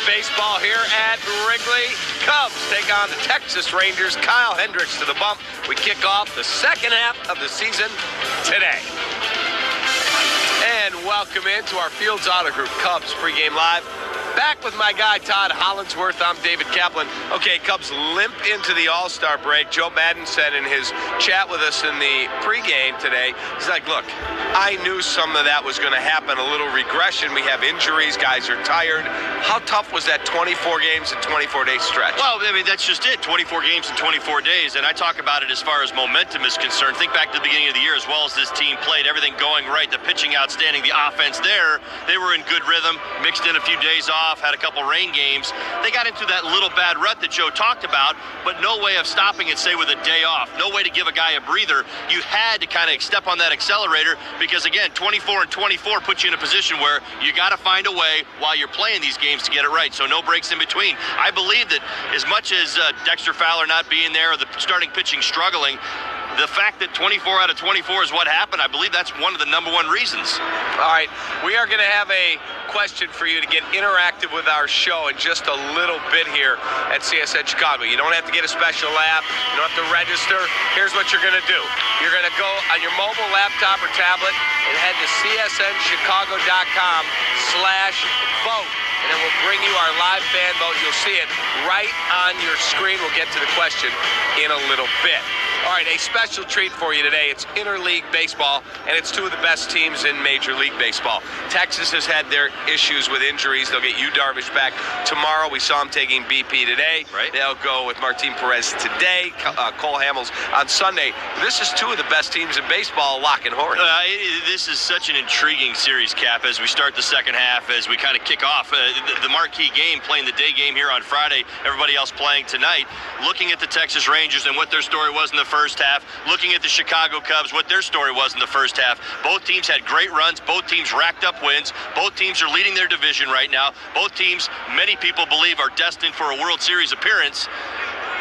baseball here at Wrigley. Cubs take on the Texas Rangers. Kyle Hendricks to the bump. We kick off the second half of the season today. And welcome into our Fields Auto Group Cubs pregame live. Back with my guy, Todd Hollinsworth. I'm David Kaplan. Okay, Cubs limp into the All-Star break. Joe Madden said in his chat with us in the pregame today, he's like, look, I knew some of that was going to happen, a little regression. We have injuries, guys are tired. How tough was that 24 games and 24-day stretch? Well, I mean, that's just it, 24 games in 24 days. And I talk about it as far as momentum is concerned. Think back to the beginning of the year, as well as this team played, everything going right, the pitching outstanding, the offense there. They were in good rhythm, mixed in a few days off, had a couple rain games. They got into that little bad rut that Joe talked about, but no way of stopping it, say, with a day off. No way to give a guy a breather. You had to kind of step on that accelerator because, again, 24 and 24 puts you in a position where you got to find a way while you're playing these games to get it right, so no breaks in between. I believe that as much as Dexter Fowler not being there or the starting pitching struggling, the fact that 24 out of 24 is what happened, I believe that's one of the #1 reasons. All right, we are going to have a question for you to get interactive with our show in just a little bit here at CSN Chicago. You don't have to get a special app. You don't have to register. Here's what you're going to do. You're going to go on your mobile laptop or tablet and head to csnchicago.com/vote. And then we'll bring you our live fan vote. You'll see it right on your screen. We'll get to the question in a little bit. All right, a special treat for you today. It's interleague baseball, and it's two of the best teams in Major League Baseball. Texas has had their issues with injuries. They'll get Yu Darvish back tomorrow. We saw him taking BP today. Right. They'll go with Martin Perez today, Cole Hamels on Sunday. This is two of the best teams in baseball, lock and horn. This is such an intriguing series, Cap, as we start the second half, as we kind of kick off the marquee game, playing the day game here on Friday, everybody else playing tonight. Looking at the Texas Rangers and what their story was in the first half, looking at the Chicago Cubs, what their story was in the first half. Both teams had great runs. Both teams racked up wins. Both teams are leading their division right now. Both teams, many people believe, are destined for a World Series appearance.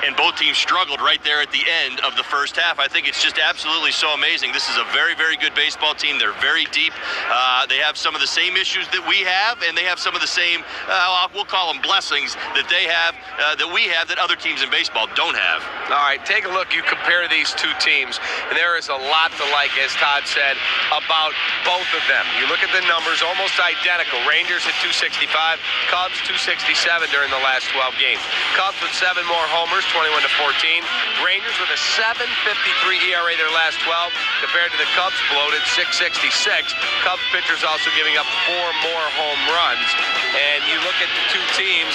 And both teams struggled right there at the end of the first half. I think it's just absolutely so amazing. This is a very, very good baseball team. They're very deep. They have some of the same issues that we have, and they have some of the same, we'll call them blessings, that they have, that we have, that other teams in baseball don't have. All right, take a look. You compare these two teams, and there is a lot to like, as Todd said, about both of them. You look at the numbers, almost identical. Rangers at 265, Cubs 267 during the last 12 games. Cubs with 7 more homers, 21-14. Rangers with a 7.53 ERA their last 12 compared to the Cubs bloated 6.66. Cubs pitchers also giving up 4 more home runs. And you look at the two teams,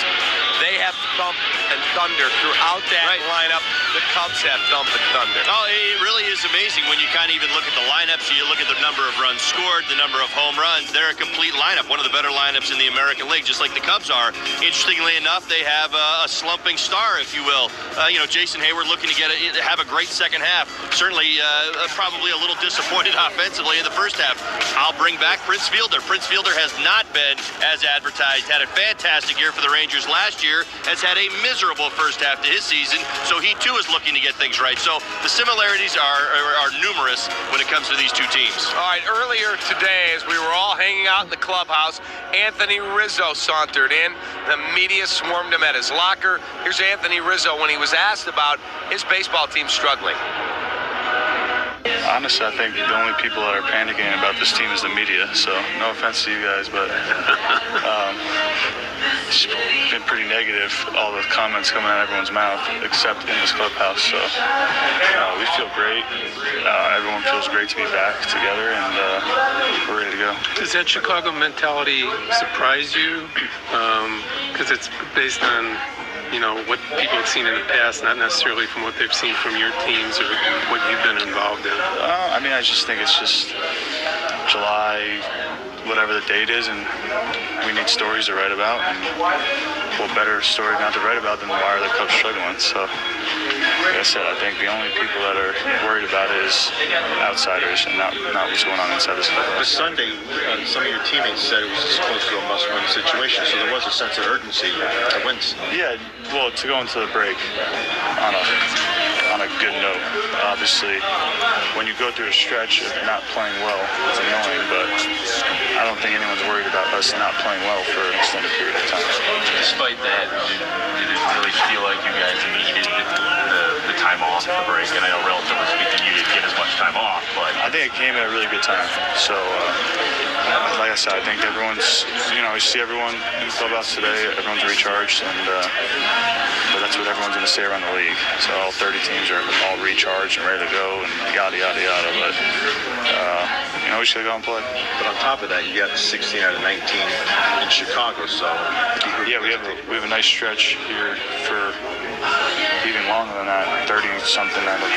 they have thump and thunder throughout that lineup. The Cubs have thump and thunder. Oh, it really is amazing when you kind of even look at the lineups. You look at the number of runs scored, the number of home runs. They're a complete lineup, one of the better lineups in the American League, just like the Cubs are. Interestingly enough, they have a slumping star, if you will. Jason Hayward looking to have a great second half. Certainly, probably a little disappointed offensively in the first half. I'll bring back Prince Fielder. Prince Fielder has not been as advertised. Had a fantastic year for the Rangers last year. Has had a miserable first half to his season. So he too is looking to get things right. So the similarities are numerous when it comes to these two teams. All right, earlier today, as we were all hanging out in the clubhouse, Anthony Rizzo sauntered in. The media swarmed him at his locker. Here's Anthony Rizzo when he was asked about his baseball team struggling. Honestly, I think the only people that are panicking about this team is the media, so no offense to you guys, but it's been pretty negative, all the comments coming out of everyone's mouth, except in this clubhouse, so we feel great. Everyone feels great to be back together, and we're ready to go. Does that Chicago mentality surprise you? Because it's based on what people have seen in the past, not necessarily from what they've seen from your teams or what you've been involved in. I mean, I just think it's just July, whatever the date is, and we need stories to write about, and what better story not to write about than why are the Cubs struggling. So, like I said, I think the only people that are worried about it is outsiders and not what's going on inside this club. This Sunday, some of your teammates said it was close to a must-win situation, so there was a sense of urgency to win. Yeah, well, to go into the break on a good note. Obviously, when you go through a stretch of not playing well, it's annoying, but I don't think anyone's worried about us not playing well for an extended period of time. Despite despite that, did it really feel like you guys needed the time off, the break? And I know, relatively speaking, you didn't get as much time off, but I think it came at a really good time. So, like I said, I think everyone's, you see everyone in the clubhouse today, everyone's recharged, and but that's what everyone's going to say around the league. So all 30 teams are all recharged and ready to go, and yada, yada, yada. But, we should go and play. But on top of that, you got 16 out of 19 in Chicago, so yeah, we have a nice stretch here for even longer than that, 30 something out of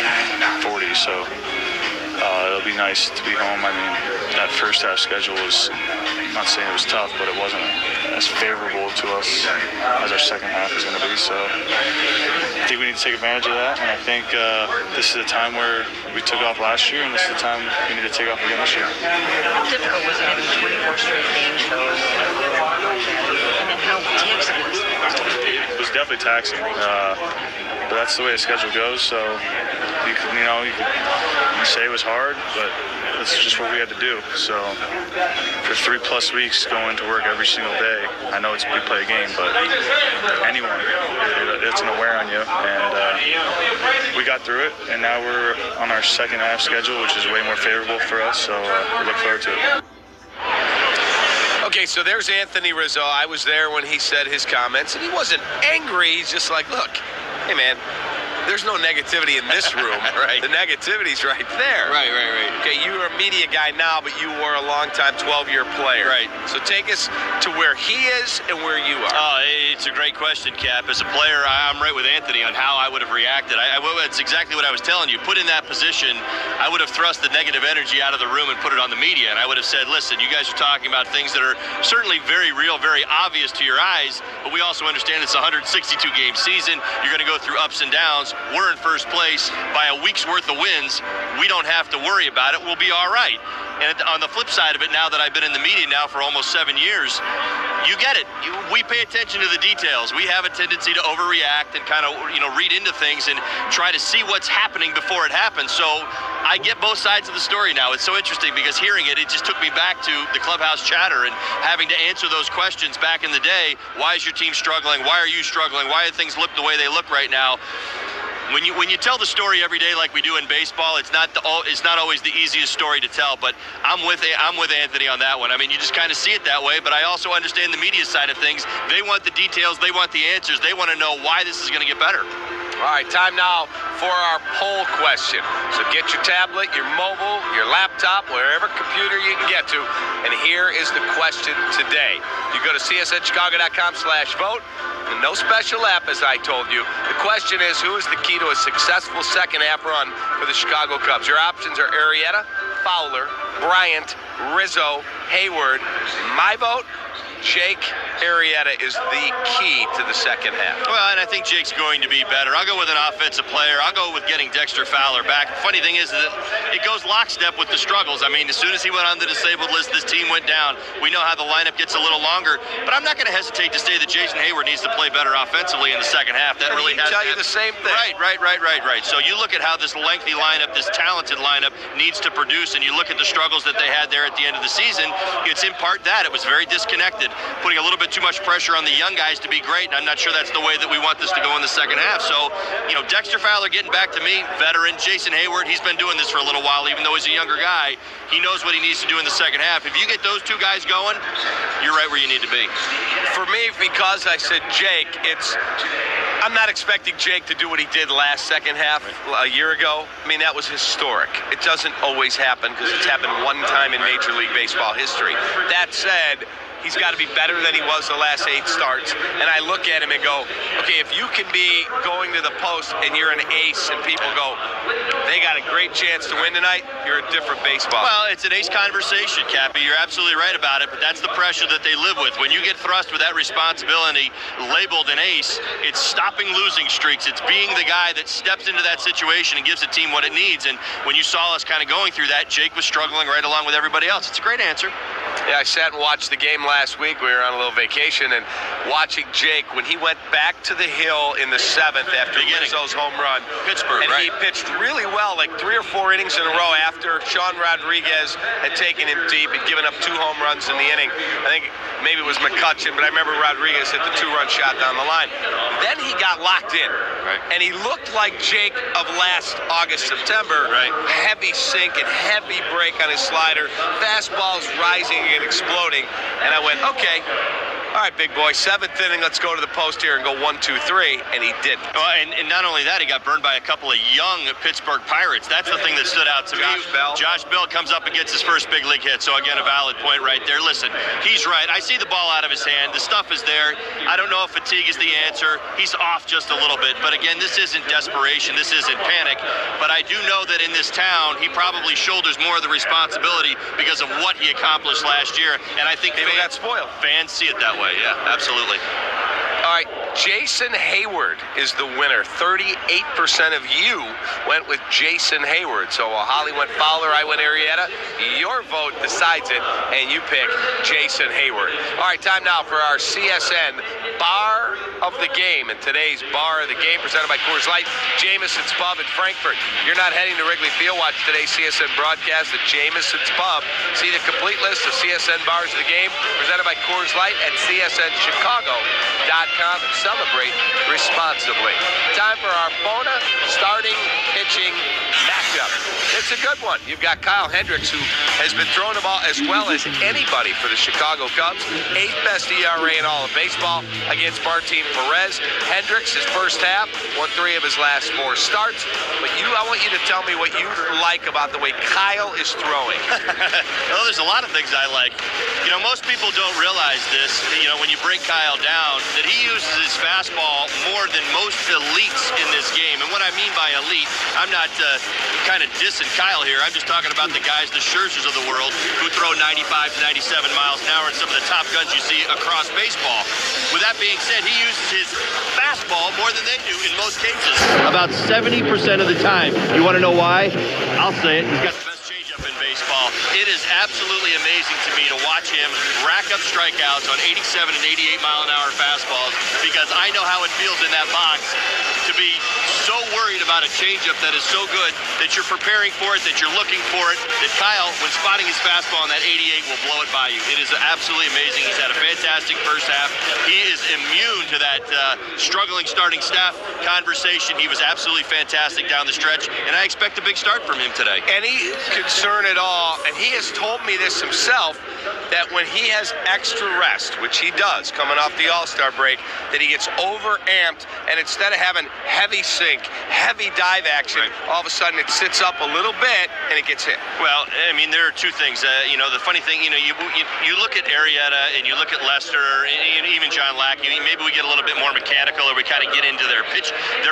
40. So it'll be nice to be home. I mean, that first half schedule was, I'm not saying it was tough, but it wasn't as favorable to us as our second half is going to be. So I think we need to take advantage of that, and I think this is a time where we took off last year, and this is the time we need to take off again this year. How difficult was it having 24 straight games, though? And then how taxing was it? It was definitely taxing, but that's the way the schedule goes. So you could say it was hard, but it's just what we had to do. So for 3+ weeks going to work every single day, I know we play a game, but anyone, it's going to wear on you. And we got through it, and now we're on our second half schedule, which is way more favorable for us. So we look forward to it. Okay, so there's Anthony Rizzo. I was there when he said his comments, and he wasn't angry. He's just like, look, hey, man, there's no negativity in this room. Right. The negativity's right there. Right. Okay, you're a media guy now, but you were a long-time 12-year player. Right. So take us to where he is and where you are. It's a great question, Cap. As a player, I'm right with Anthony on how I would have reacted. It's exactly what I was telling you. Put in that position, I would have thrust the negative energy out of the room and put it on the media. And I would have said, listen, you guys are talking about things that are certainly very real, very obvious to your eyes, but we also understand it's a 162-game season. You're going to go through ups and downs. We're in first place by a week's worth of wins. We don't have to worry about it. We'll be all right. And on the flip side of it, now that I've been in the media now for almost 7 years, you get it. We pay attention to the details. We have a tendency to overreact and kind of, read into things and try to see what's happening before it happens. So I get both sides of the story now. It's so interesting because hearing it just took me back to the clubhouse chatter and having to answer those questions back in the day. Why is your team struggling? Why are you struggling? Why do things look the way they look right now? When you tell the story every day like we do in baseball, it's not always the easiest story to tell. But I'm with Anthony on that one. I mean, you just kind of see it that way. But I also understand the media side of things. They want the details. They want the answers. They want to know why this is going to get better. All right, time now for our poll question. So get your tablet, your mobile, your laptop, wherever computer you can get to. And here is the question today. You go to CSNChicago.com/vote. And no special app, as I told you. The question is, who is the key to a successful second half run for the Chicago Cubs? Your options are Arrieta, Fowler, Bryant, Rizzo, Hayward. My vote, Jake Arrieta is the key to the second half. Well, and I think Jake's going to be better. I'll go with an offensive player. I'll go with getting Dexter Fowler back. Funny thing is that it goes lockstep with the struggles. I mean, as soon as he went on the disabled list, this team went down. We know how the lineup gets a little longer, but I'm not going to hesitate to say that Jason Hayward needs to play better offensively in the second half. That really has to tell you the same thing. Right. So you look at how this lengthy lineup, this talented lineup needs to produce, and you look at the struggles that they had there at the end of the season, it's in part that. It was very disconnected, putting a little bit too much pressure on the young guys to be great, and I'm not sure that's the way that we want this to go in the second half. So, Dexter Fowler getting back to me, veteran. Jason Hayward, he's been doing this for a little while, even though he's a younger guy. He knows what he needs to do in the second half. If you get those two guys going, you're right where you need to be. For me, because I said Jake, I'm not expecting Jake to do what he did last second half a year ago. I mean, that was historic. It doesn't always happen because it's happened one time in Major League Baseball history. That said, he's got to be better than he was the last 8 starts. And I look at him and go, okay, if you can be going to the post and you're an ace and people go, they got a great chance to win tonight, you're a different baseball. Well, it's an ace conversation, Cappy. You're absolutely right about it, but that's the pressure that they live with. When you get thrust with that responsibility labeled an ace, it's stopping losing streaks. It's being the guy that steps into that situation and gives the team what it needs. And when you saw us kind of going through that, Jake was struggling right along with everybody else. It's a great answer. Yeah, I sat and watched the game last week. We were on a little vacation, and watching Jake when he went back to the hill in the 7th after Rizzo's home run. Pittsburgh, and right? he pitched really well, like 3 or 4 innings in a row after Sean Rodriguez had taken him deep and given up 2 home runs in the inning. I think maybe it was McCutcheon, but I remember Rodriguez hit the 2-run shot down the line. Then he got locked in, and he looked like Jake of last August, September. Heavy sink and heavy break on his slider. Fastball's rising and exploding. And I went, okay. All right, big boy, 7th inning, let's go to the post here and go 1, 2, 3, and he didn't. Well, and not only that, he got burned by a couple of young Pittsburgh Pirates. That's the thing that stood out to me. Josh Bell comes up and gets his first big league hit, so again, a valid point right there. Listen, he's right. I see the ball out of his hand. The stuff is there. I don't know if fatigue is the answer. He's off just a little bit, but again, this isn't desperation. This isn't panic, but I do know that in this town, he probably shoulders more of the responsibility because of what he accomplished last year, and I think maybe got spoiled. Fans see it that way. Yeah, absolutely. All right, Jason Hayward is the winner. 38% of you went with Jason Hayward. So while Holly went Fowler, I went Arrieta. Your vote decides it, and you pick Jason Hayward. All right, time now for our CSN Bar of the Game. And today's Bar of the Game presented by Coors Light, Jameson's Pub in Frankfurt. You're not heading to Wrigley Field. Watch today's CSN broadcast at Jameson's Pub. See the complete list of CSN Bars of the Game presented by Coors Light at CSNChicago.com and celebrate responsibly. Time for our Bona starting pitching matchup. It's a good one. You've got Kyle Hendricks, who has been throwing the ball as well as anybody for the Chicago Cubs. 8th best ERA in all of baseball against Martin Perez. Hendricks, his first half, won 3 of his last 4 starts. But I want you to tell me what you like about the way Kyle is throwing. Well, there's a lot of things I like. You know, most people don't realize this, when you break Kyle down, that he uses his fastball more than most elites in this game. And what I mean by elite, I'm not kind of dissing Kyle here. I'm just talking about the guys, the Scherzers of the world, who throw 95 to 97 miles an hour and some of the top guns you see across baseball. With that being said, he uses his fastball more than they do in most cases. About 70% of the time. You want to know why? I'll say it. He's got the best changeup in baseball. It is absolutely amazing to me to watch him rack up strikeouts on 87 and 88 mile an hour fastballs, because I know how it feels in that box to be so worried about a changeup that is so good that you're preparing for it, that you're looking for it, that Kyle, when spotting his fastball on that 88, will blow it by you. It is absolutely amazing. He's had a fantastic first half. He is immune to that struggling starting staff conversation. He was absolutely fantastic down the stretch, and I expect a big start from him today. Any concern at all, and he has told me this himself, that when he has extra rest, which he does coming off the All-Star break, that he gets overamped, and instead of having heavy sink, heavy dive action, all of a sudden it sits up a little bit and it gets hit. Well, I mean, there are 2 things. The funny thing, you look at Arrieta and you look at Lester, and even John Lackey, maybe we get a little bit more mechanical, or we kind of get into their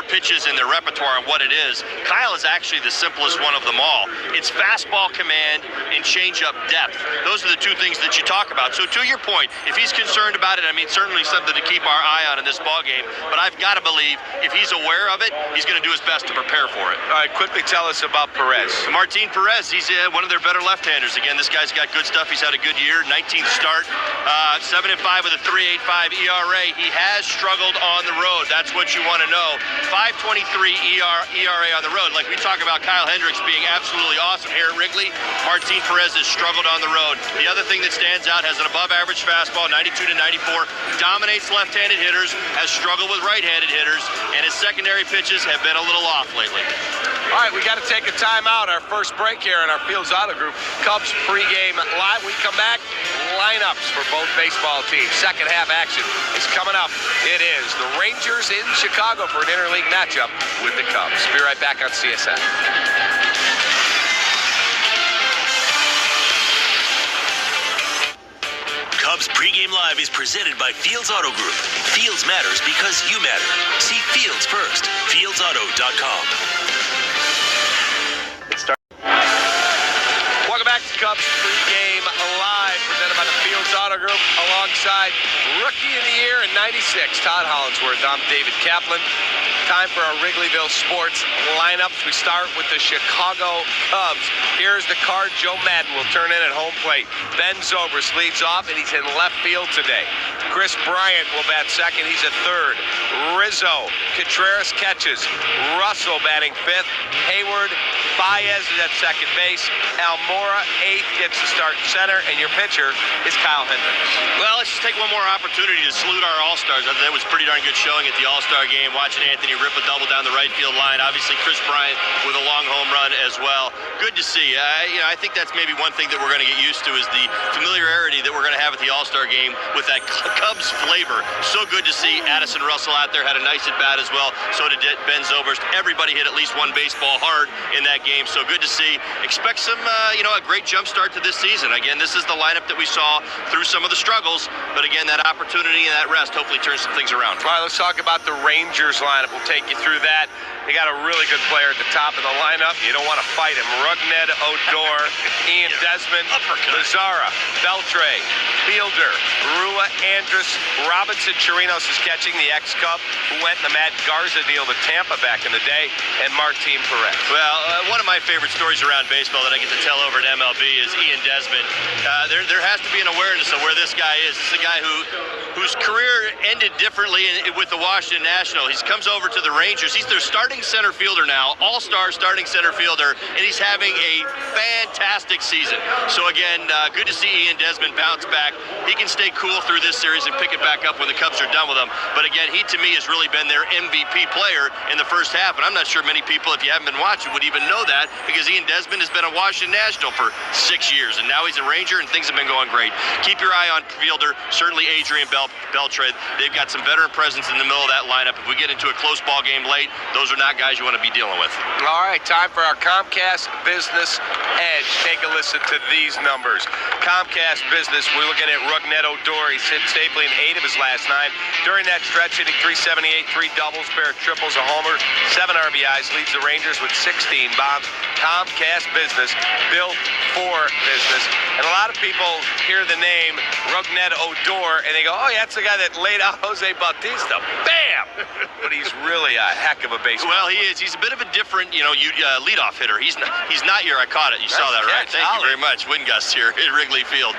pitches and their repertoire and what it is. Kyle is actually the simplest one of them all. It's fastball command and changeup depth. Those are the 2 things that you talk about. So to your point, if he's concerned about it, I mean, certainly something to keep our eye on in this ball game, but I've got to believe if he's aware of it, he's going to do his best to prepare for it. All right, quickly tell us about Perez. Martin Perez, he's one of their better left-handers. Again, this guy's got good stuff. He's had a good year, 19th start, 7-5 with a 3.85 ERA. He has struggled on the road. That's what you want to know. 5.23 ERA on the road. Like we talk about Kyle Hendricks being absolutely awesome here at Wrigley, Martin Perez has struggled on the road. The other thing that stands out, has an above-average fastball, 92 to 94, dominates left-handed hitters, has struggled with right-handed hitters, and his secondary pitches have been a little off lately. All right, we got to take a timeout. Our first break here in our Fields Auto Group Cubs pregame live. We come back, lineups for both baseball teams. Second half action is coming up. It is the Rangers in Chicago for an interleague matchup with the Cubs. Be right back on CSN. Cubs pregame live is presented by Fields Auto Group. Fields matters because you matter. See Fields first. FieldsAuto.com. Welcome back to Cubs pregame live, presented by the Fields Auto Group, alongside rookie in the year in 96. Todd Hollinsworth. I'm David Kaplan. Time for our Wrigleyville Sports lineups. We start with the Chicago Cubs. Here's the card. Joe Madden will turn in at home plate. Ben Zobrist leads off, and he's in left field today. Chris Bryant will bat second. He's at third. Rizzo. Contreras catches. Russell batting fifth. Hayward. Baez is at second base. Almora, eighth, gets to start in center. And your pitcher is Kyle Hendricks. Well, let's just take one more opportunity to salute our All-Stars. I thought that was a pretty darn good showing at the All-Star game. Watching Anthony rip a double down the right field line. Obviously, Chris Bryant with a long home run as well. Good to see. I think that's maybe one thing that we're going to get used to is the familiarity that we're going to have at the All-Star game with that Cubs flavor. So good to see Addison Russell out there. Had a nice at-bat as well. So did Ben Zobrist. Everybody hit at least one baseball hard in that game. So good to see. Expect some, a great jump start to this season. Again, this is the lineup that we saw through some of the struggles. But again, that opportunity and that rest hopefully turns some things around. All right, let's talk about the Rangers lineup. We'll take you through that. They got a really good player at the top of the lineup. You don't want to fight him. Rugned Odor, Ian Desmond, Lazara, Beltre, Fielder, Rua Andrus, Robinson Chirinos is catching, the ex-Cub who went in the Matt Garza deal to Tampa back in the day, and Martin Perez. Well, one of my favorite stories around baseball that I get to tell over at MLB is Ian Desmond. There has to be an awareness of where this guy is. This is a guy whose career ended differently with the Washington Nationals. He comes over to the Rangers. He's their starting center fielder now, all-star starting center fielder, and he's having a fantastic season. So again, good to see Ian Desmond bounce back. He can stay cool through this series and pick it back up when the Cubs are done with him. But again, he to me has really been their MVP player in the first half, and I'm not sure many people, if you haven't been watching, would even know that, because Ian Desmond has been a Washington National for 6 years, and now he's a Ranger, and things have been going great. Keep your eye on Fielder, certainly Adrian Beltre. They've got some veteran presence in the middle of that lineup. If we get into a close ball game late, those are not guys you want to be dealing with. All right, time for our Comcast Business Edge. Take a listen to these numbers. Comcast Business, we're looking at Rugned Odor. He's hit safely in 8 of his last 9. During that stretch, hitting .378, 3 doubles, pair of triples, a homer, 7 RBIs, leads the Rangers with 16 bombs. Comcast Business, built for business. And a lot of people hear the name Rugned Odor, and they go, oh, yeah, that's the guy that laid out Jose Bautista. Bam! But he's really a heck of a baseball. Well, he is. He's a bit of a different, leadoff hitter. He's not your, I caught it. You saw that, right? Thank you very much. Wingust here at Wrigley Field.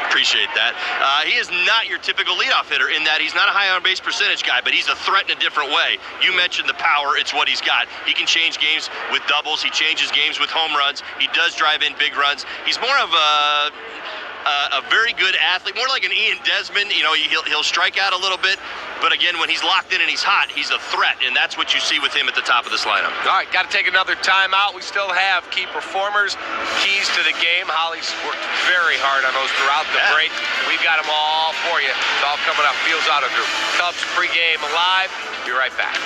Appreciate that. He is not your typical leadoff hitter in that he's not a high on base percentage guy, but he's a threat in a different way. You mentioned the power. It's what he's got. He can change games with doubles. He changes games with home runs. He does drive in big runs. He's more of a very good athlete, more like an Ian Desmond. He'll strike out a little bit, but again, when he's locked in and he's hot, he's a threat, and that's what you see with him at the top of this lineup. All right, got to take another timeout. We still have key performers, keys to the game. Holly's worked very hard on those throughout the break. We've got them all for you. It's all coming up. Fields Auto Group. Cubs pregame live. Be right back.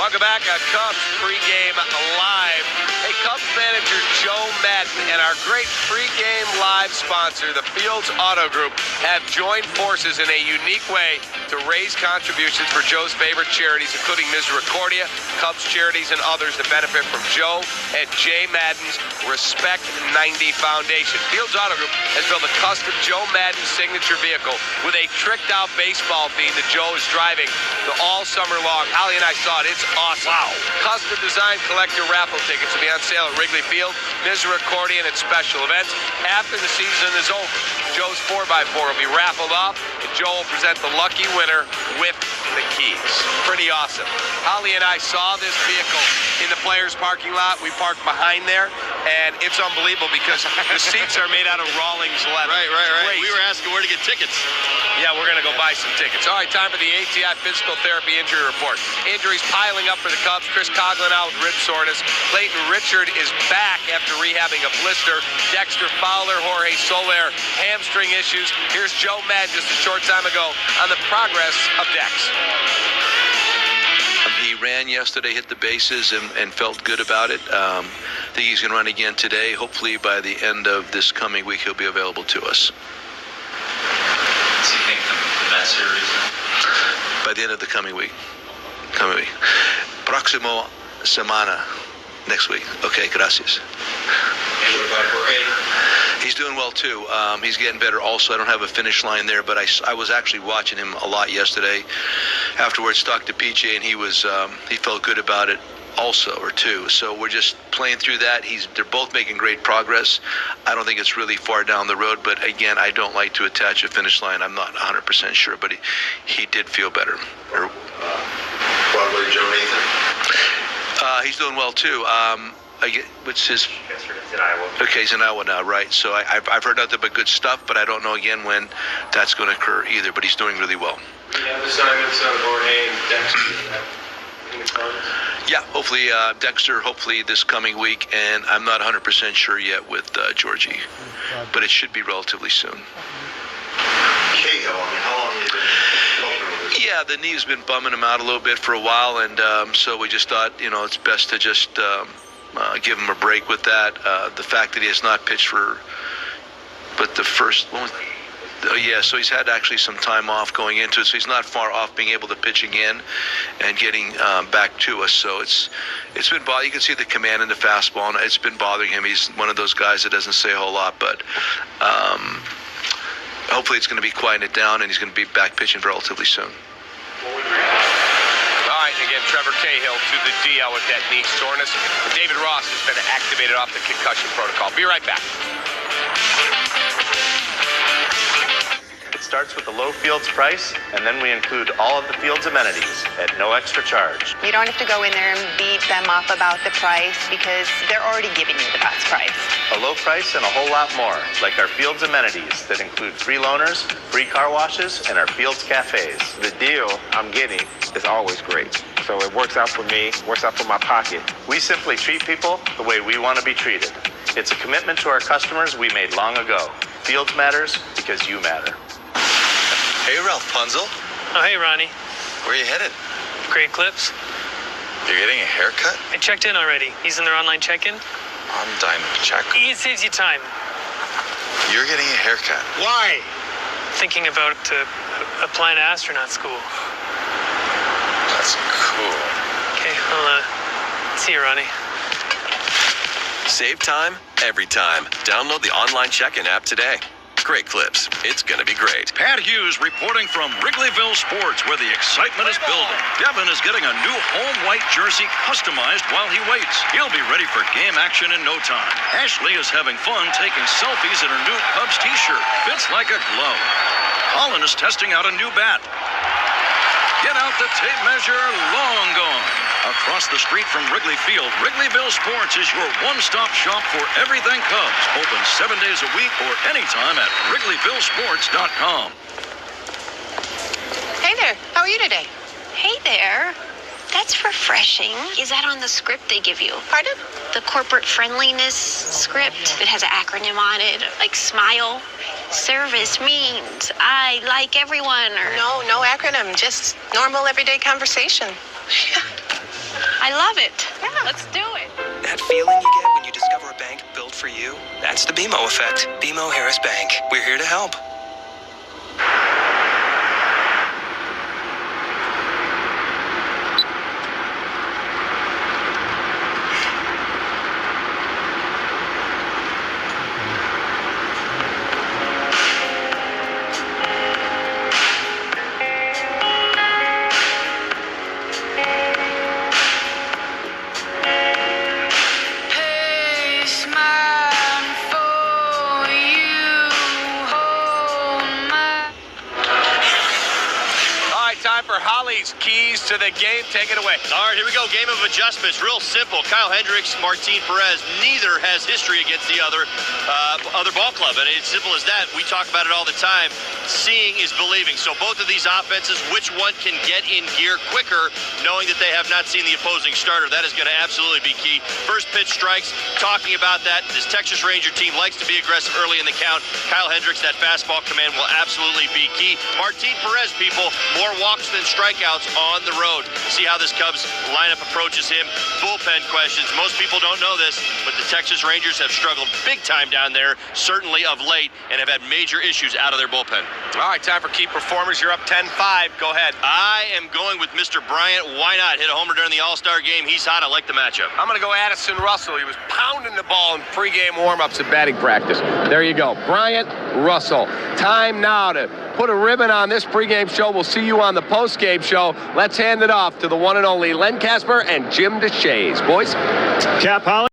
Welcome back on Cubs pregame live. Hey, Cubs manager Joe Madden and our great pregame live sponsor, the Fields Auto Group, have joined forces in a unique way to raise contributions for Joe's favorite charities, including Misericordia, Cubs Charities, and others that benefit from Joe and Jay Madden's Respect 90 Foundation. Fields Auto Group has built a custom Joe Madden signature vehicle with a tricked-out baseball theme that Joe is driving all summer long. Holly and I saw it. It's awesome. Wow. Custom designed collector raffle tickets will be on sale at Wrigley Field, Misericordia, and its special events after the season is over. Joe's 4x4 will be raffled off, and Joe will present the lucky winner with the keys. Pretty awesome. Holly and I saw this vehicle in the players' parking lot. We parked behind there, and it's unbelievable because the seats are made out of Rawlings leather. Right. We were asking where to get tickets. Yeah, we're going to go buy some tickets. All right, time for the ATI Physical Therapy Injury Report. Injuries piling up for the Cubs. Chris Coughlin out with rib soreness. Clayton Richard is back after rehabbing a blister. Dexter Fowler, Jorge Soler, hamstring issues. Here's Joe Madden just a short time ago on the progress of Dex. He ran yesterday, hit the bases, and felt good about it. I think he's going to run again today. Hopefully by the end of this coming week, he'll be available to us. What's he think the Met series? By the end of the coming week. Próximo semana. Next week. Okay, gracias. He's doing well too. He's getting better also. I don't have a finish line there, but I was actually watching him a lot yesterday. Afterwards, talked to PJ, and he felt good about it also, or too. So we're just playing through that. They're both making great progress. I don't think it's really far down the road, but again, I don't like to attach a finish line. I'm not 100% sure, but he did feel better. Broadway Joe Nathan? He's doing well too. What's his? In Iowa. Okay, he's in Iowa now, right? So I've heard nothing but good stuff, but I don't know again when that's going to occur either. But he's doing really well. You have assignments on Jorge and Dexter in the cards? Yeah, hopefully Dexter. Hopefully this coming week, and I'm not 100% sure yet with Georgie, but it should be relatively soon. Cahill, how long have you been helping with this? Yeah, the knee's been bumming him out a little bit for a while, and so we just thought, it's best to just give him a break with that. The fact that he has not pitched but the first one. So he's had actually some time off going into it, so he's not far off being able to pitch again and getting back to us. So it's been bothering. You can see the command in the fastball, and it's been bothering him. He's one of those guys that doesn't say a whole lot, but hopefully it's going to be quieting it down, and he's going to be back pitching relatively soon. All right, again, Trevor Cahill to the DL with that knee soreness. David Ross has been activated off the concussion protocol. Be right back. It starts with the low field's price, and then we include all of the field's amenities at no extra charge. You don't have to go in there and beat them up about the price because they're already giving you the best price. A low price and a whole lot more, like our field's amenities that include free loaners, free car washes, and our field's cafes. The deal I'm getting is always great. So it works out for me, works out for my pocket. We simply treat people the way we want to be treated. It's a commitment to our customers we made long ago. Fields matters because you matter. Hey, Ralph Punzel. Oh, hey, Ronnie. Where are you headed? Great Clips. You're getting a haircut? I checked in already. He's in their online check-in. On Diamond Check. It saves you time. You're getting a haircut. Why? Thinking about applying to astronaut school. That's cool. Okay, I'll see you, Ronnie. Save time every time. Download the online check-in app today. Great Clips. It's going to be great. Pat Hughes reporting from Wrigleyville Sports, where the excitement is building. Devin is getting a new home white jersey customized while he waits. He'll be ready for game action in no time. Ashley is having fun taking selfies in her new Cubs t-shirt. Fits like a glove. Colin is testing out a new bat. Get out the tape measure, long gone. Across the street from Wrigley Field, Wrigleyville Sports is your one-stop shop for everything Cubs. Open 7 days a week or anytime at WrigleyvilleSports.com. Hey there, how are you today? Hey there. That's refreshing. Is that on the script they give you? Pardon? The corporate friendliness script. It has an acronym on it, like SMILE. Service means I like everyone, or... No acronym, just normal everyday conversation. I love it. Yeah, let's do it. That feeling you get when you discover a bank built for you? That's the BMO effect. BMO Harris Bank. We're here to help. Keys to the game. Take it away. All right, here we go. Game of adjustments. Real simple. Kyle Hendricks, Martin Perez, neither has history against the other ball club. And it's simple as that. We talk about it all the time. Seeing is believing. So both of these offenses, which one can get in gear quicker, knowing that they have not seen the opposing starter? That is going to absolutely be key. First pitch strikes, talking about that. This Texas Ranger team likes to be aggressive early in the count. Kyle Hendricks, that fastball command will absolutely be key. Martin Perez, people, more walks than strikes strikeouts on the road. See how this Cubs lineup approaches him. Bullpen questions. Most people don't know this, but the Texas Rangers have struggled big time down there, certainly of late, and have had major issues out of their bullpen. All right, time for key performers. You're up 10-5. Go ahead. I am going with Mr. Bryant. Why not? Hit a homer during the All-Star game. He's hot. I like the matchup. I'm going to go Addison Russell. He was pounding the ball in pregame warm-ups and batting practice. There you go. Bryant, Russell. Time now to put a ribbon on this pregame show. We'll see you on the postgame show. Let's hand it off to the one and only Len Casper and Jim DeShays. Boys. Cap Holly.